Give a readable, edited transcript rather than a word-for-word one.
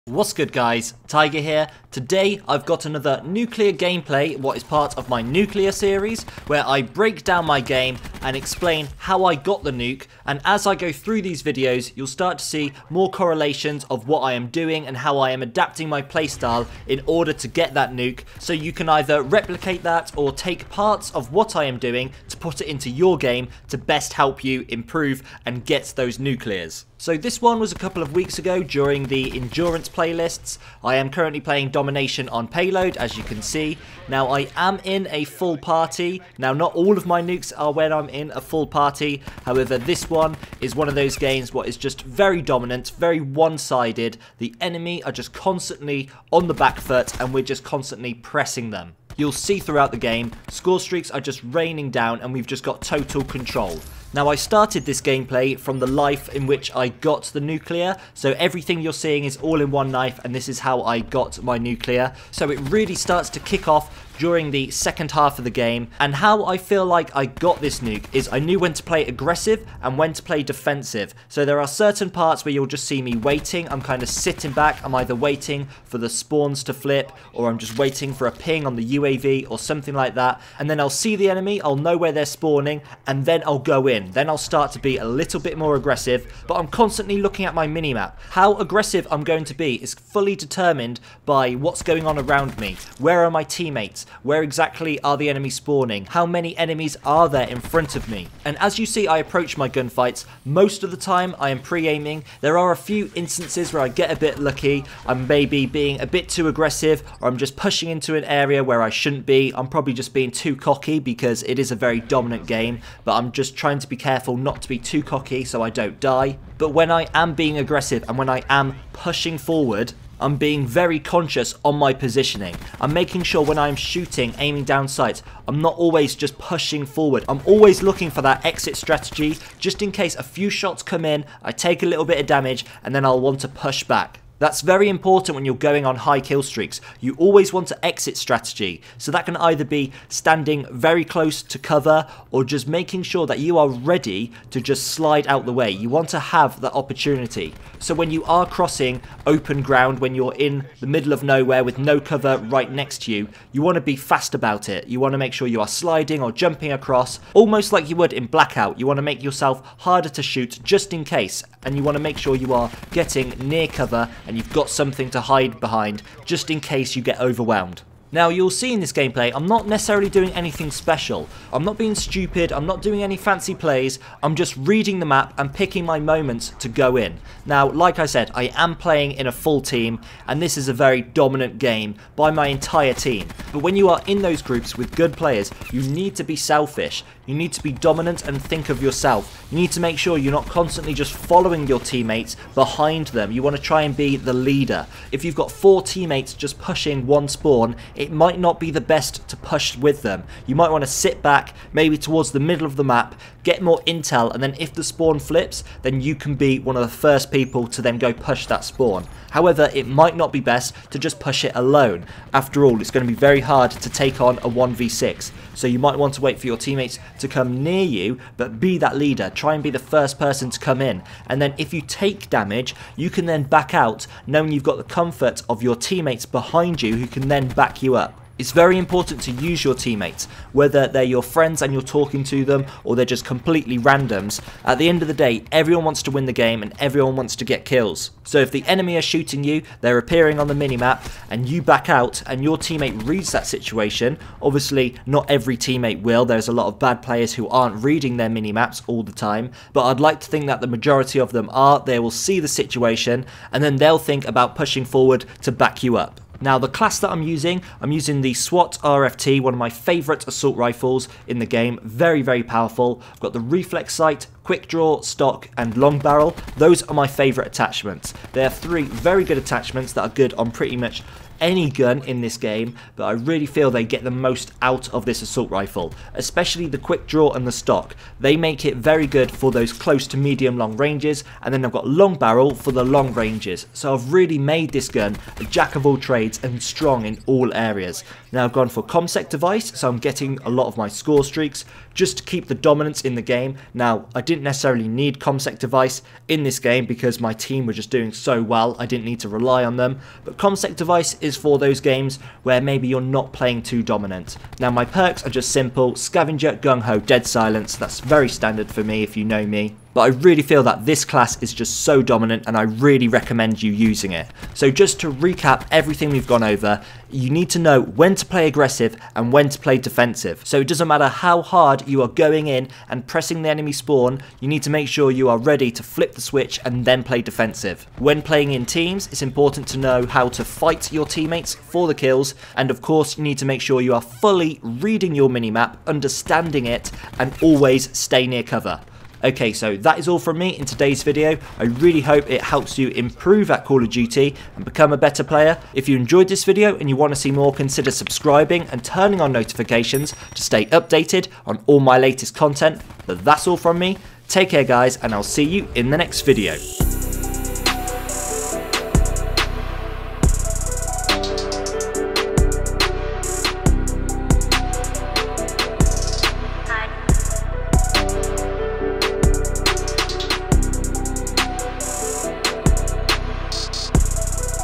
What's good guys, Tiger here. Today I've got another nuclear gameplay, what is part of my nuclear series, where I break down my game and explain how I got the nuke, and as I go through these videos you'll start to see more correlations of what I am doing and how I am adapting my playstyle in order to get that nuke, so you can either replicate that or take parts of what I am doing to put it into your game to best help you improve and get those nuclears. So this one was a couple of weeks ago during the endurance playlists. I am currently playing domination on payload, as you can see. Now I am in a full party. Now not all of my nukes are when I'm in a full party. However, this one is one of those games what is just very dominant, very one-sided. The enemy are just constantly on the back foot and we're just constantly pressing them. You'll see throughout the game, score streaks are just raining down and we've just got total control. Now I started this gameplay from the life in which I got the nuclear, so everything you're seeing is all in one knife and this is how I got my nuclear. So it really starts to kick off during the second half of the game, and how I feel like I got this nuke is I knew when to play aggressive and when to play defensive. So there are certain parts where you'll just see me waiting. I'm kind of sitting back. I'm either waiting for the spawns to flip or I'm just waiting for a ping on the UAV or something like that, and then I'll see the enemy, I'll know where they're spawning, and then I'll go in. Then I'll start to be a little bit more aggressive, but I'm constantly looking at my minimap. How aggressive I'm going to be is fully determined by what's going on around me. Where are my teammates? Where exactly are the enemies spawning? How many enemies are there in front of me? And as you see I approach my gunfights, most of the time I am pre-aiming. There are a few instances where I get a bit lucky. I'm maybe being a bit too aggressive, or I'm just pushing into an area where I shouldn't be. I'm probably just being too cocky because it is a very dominant game, but I'm just trying to be careful not to be too cocky so I don't die. But when I am being aggressive and when I am pushing forward, I'm being very conscious on my positioning. I'm making sure when I'm shooting, aiming down sights, I'm not always just pushing forward. I'm always looking for that exit strategy, just in case a few shots come in, I take a little bit of damage, and then I'll want to push back. That's very important when you're going on high kill streaks. You always want to exit strategy. So that can either be standing very close to cover or just making sure that you are ready to just slide out the way. You want to have that opportunity. So when you are crossing open ground, when you're in the middle of nowhere with no cover right next to you, you want to be fast about it. You want to make sure you are sliding or jumping across, almost like you would in Blackout. You want to make yourself harder to shoot just in case. And you want to make sure you are getting near cover and you've got something to hide behind just in case you get overwhelmed. Now you'll see in this gameplay, I'm not necessarily doing anything special. I'm not being stupid, I'm not doing any fancy plays, I'm just reading the map and picking my moments to go in. Now, like I said, I am playing in a full team, and this is a very dominant game by my entire team. But when you are in those groups with good players, you need to be selfish. You need to be dominant and think of yourself. You need to make sure you're not constantly just following your teammates behind them. You want to try and be the leader. If you've got 4 teammates just pushing one spawn, it might not be the best to push with them. You might want to sit back, maybe towards the middle of the map, get more intel, and then if the spawn flips, then you can be one of the first people to then go push that spawn. However, it might not be best to just push it alone. After all, it's going to be very hard to take on a 1v6. So you might want to wait for your teammates to come near you, but be that leader. Try and be the first person to come in. And then if you take damage, you can then back out, knowing you've got the comfort of your teammates behind you who can then back you up. It's very important to use your teammates, whether they're your friends and you're talking to them or they're just completely randoms. At the end of the day, everyone wants to win the game and everyone wants to get kills. So if the enemy are shooting you, they're appearing on the minimap, and you back out and your teammate reads that situation, obviously not every teammate will, there's a lot of bad players who aren't reading their minimaps all the time, but I'd like to think that the majority of them are. They will see the situation and then they'll think about pushing forward to back you up. Now the class that I'm using the SWAT RFT, one of my favourite assault rifles in the game. Very, very powerful. I've got the reflex sight, quick draw, stock and long barrel. Those are my favourite attachments. They are 3 very good attachments that are good on pretty much any gun in this game, but I really feel they get the most out of this assault rifle, especially the quick draw and the stock. They make it very good for those close to medium long ranges, and then I've got long barrel for the long ranges. So I've really made this gun a jack of all trades and strong in all areas. Now I've gone for ComSec device, so I'm getting a lot of my score streaks. just to keep the dominance in the game. Now, I didn't necessarily need ComSec Device in this game because my team were just doing so well, I didn't need to rely on them, but ComSec Device is for those games where maybe you're not playing too dominant. Now, my perks are just simple: Scavenger, Gung Ho, Dead Silence. That's very standard for me if you know me. But I really feel that this class is just so dominant and I really recommend you using it. So just to recap everything we've gone over, you need to know when to play aggressive and when to play defensive. So it doesn't matter how hard you are going in and pressing the enemy spawn, you need to make sure you are ready to flip the switch and then play defensive. When playing in teams, it's important to know how to fight your teammates for the kills, and of course you need to make sure you are fully reading your minimap, understanding it, and always stay near cover. Okay, so that is all from me in today's video. I really hope it helps you improve at Call of Duty and become a better player. If you enjoyed this video and you want to see more, consider subscribing and turning on notifications to stay updated on all my latest content. But that's all from me. Take care guys, and I'll see you in the next video.